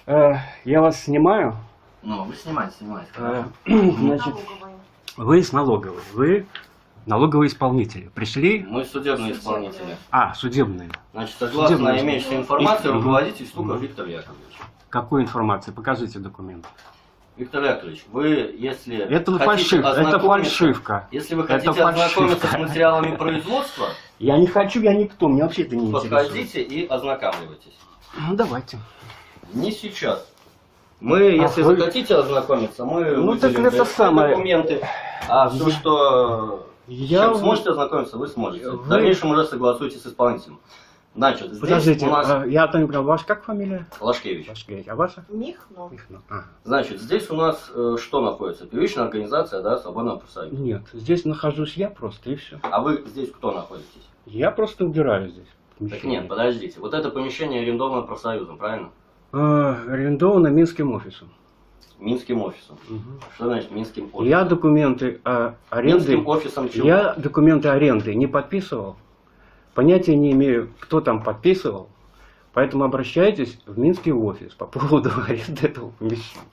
Я вас снимаю. Ну, вы снимаете. Значит, вы с налоговой. Вы налоговые исполнители. Пришли? Мы судебные исполнители. Судебные. Значит, согласно Судебные. имеющей информации, руководитель Стуков Виктор Яковлевич. Какую информацию? Покажите документ. Виктор Яковлевич, вы, если Это хотите это фальшивка. Если вы Это хотите ознакомиться с фальшивка. материалами производства, Я не хочу, я никто, мне вообще это не интересует. подходите и ознакомливайтесь. Ну, давайте. Не сейчас. Мы, если вы- захотите ознакомиться, мы Ну, так выделим это для всех самое. документы. А все, что с чем сможете ознакомиться, вы сможете. В дальнейшем уже согласуйтесь с исполнителем. Значит, здесь Подождите, у нас я то не понял, ваша как фамилия? Лашкевич. Лашкевич. А ваша? Михно. Значит, здесь у нас что находится? Первичная организация, да, свободного профсоюза. Нет, здесь нахожусь я просто, и все. А вы здесь кто находитесь? Я просто убираю здесь. Так помещение. нет, подождите. Вот это помещение арендовано профсоюзом, правильно? Арендовано Минским офисом. Минским офисом. Что значит Минским офисом? Я документы аренды. Минским офисом чего? Я документы аренды не подписывал. Понятия не имею, кто там подписывал. Поэтому обращайтесь в Минский офис по поводу аренды этого помещения.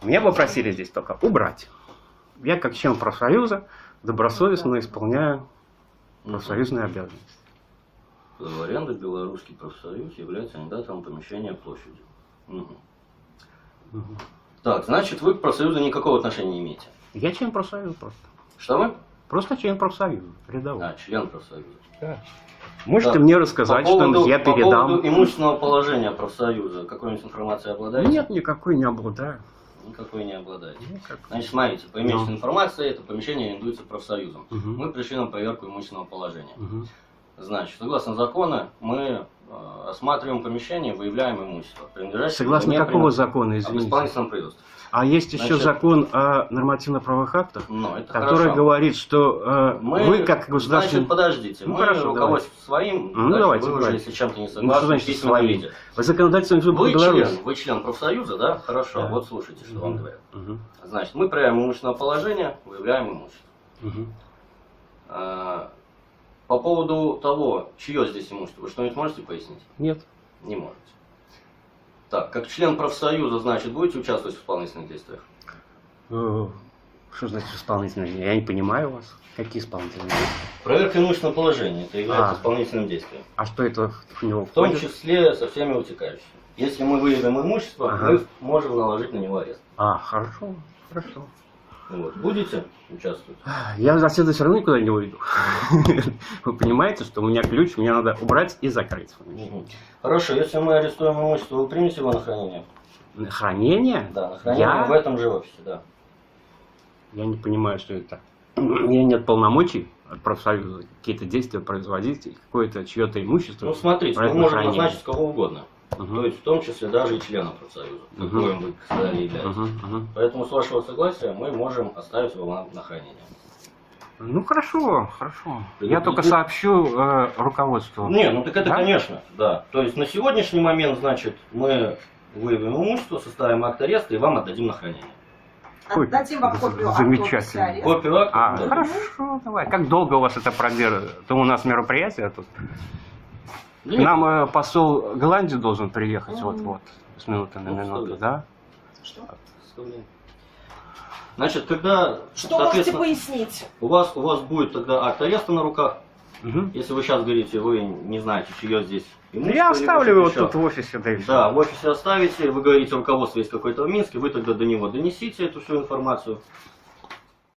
Меня попросили здесь только убрать. Я как член профсоюза добросовестно исполняю профсоюзные обязанности. Аренда Белорусский профсоюз является арендатором помещения площадью. Так, значит, вы к профсоюзу никакого отношения не имеете. Я член профсоюза просто. Что вы? Просто член профсоюза, рядовой. Член профсоюза. Да. Можете Так, мне рассказать, по поводу, что я по передам? поводу имущественного положения профсоюза, какой-нибудь информацией обладаете? Нет, никакой не обладаю. Никакой не обладаете. Никакой. Значит, смотрите, по имеющейся информации, это помещение арендуется профсоюзом. Мгм. Мы пришли на проверку имущественного положения. Мгм. Значит, согласно закону, мы осматриваем помещение, выявляем имущество. принадлежащее Согласно мне какого при- закона, об извините? исполнительном производстве. А есть еще Значит, закон о нормативно-правовых актах, Ну, это который хорошо. говорит, что вы как государственный... Значит, подождите, Ну, мы хорошо, руководствуемся своим, Ну, дальше давайте, вы уже, давайте. если чем-то не Ну, что согласны, в значит письменном своим? виде. Вы законодательный суд Вы Беларуси. член профсоюза, да? Хорошо, Да. вот слушайте, что вам говорят. Мгм. Значит, мы проверяем имущественное положение, выявляем имущество. Мгм. По поводу того, чье здесь имущество, вы что-нибудь можете пояснить? Нет. Не можете. Так, как член профсоюза, значит, будете участвовать в исполнительных действиях? Что значит исполнительные? Я не понимаю вас. Какие исполнительные? Проверка имущественного положения, это является А. исполнительным действием. А что это в него В том входит? числе со всеми вытекающими. Если мы выявим имущество, Ага. мы можем наложить на него арест. Хорошо, хорошо. Вот. Будете участвовать? Я отсюда все равно никуда не уйду. Вы понимаете, что у меня ключ, мне надо убрать и закрыть. Хорошо, если мы арестуем имущество, вы примете его на хранение? На хранение? Да, на хранение в этом же офисе, да. Я не понимаю, что это. У меня нет полномочий от профсоюза какие-то действия производить, какое-то чье-то имущество. Ну смотрите, мы брать на можем хранение. назначить кого угодно. Мгм. То есть в том числе даже и члена профсоюза, Мгм. коим вы, кстати, являетесь. Мгм. Поэтому с вашего согласия мы можем оставить его на хранение. Ну хорошо, хорошо. Ты- Я ты- только ты- сообщу руководству. Не, ну так это Да? конечно, да. То есть на сегодняшний момент, значит, мы выявим имущество, составим акт ареста и вам отдадим на хранение. Ой, Отдадим вам копию акта замечательно. ареста. Копию акта? Да. Хорошо, давай. Как долго у вас это продержится? То у нас мероприятие тут. К Нет, нам посол Голландии должен приехать вот-вот, с минуты на Ну, минуту, вставляй. да? Что? оставляем. Значит, когда, Что можете соответственно, пояснить? у вас будет тогда акт ареста на руках. Мгм. Если вы сейчас говорите, вы не знаете, чье здесь имущество. Я или оставлю его что-то тут в офисе, да и все. Да, в офисе оставите, вы говорите, руководство есть какое-то в Минске, вы тогда до него донесите эту всю информацию.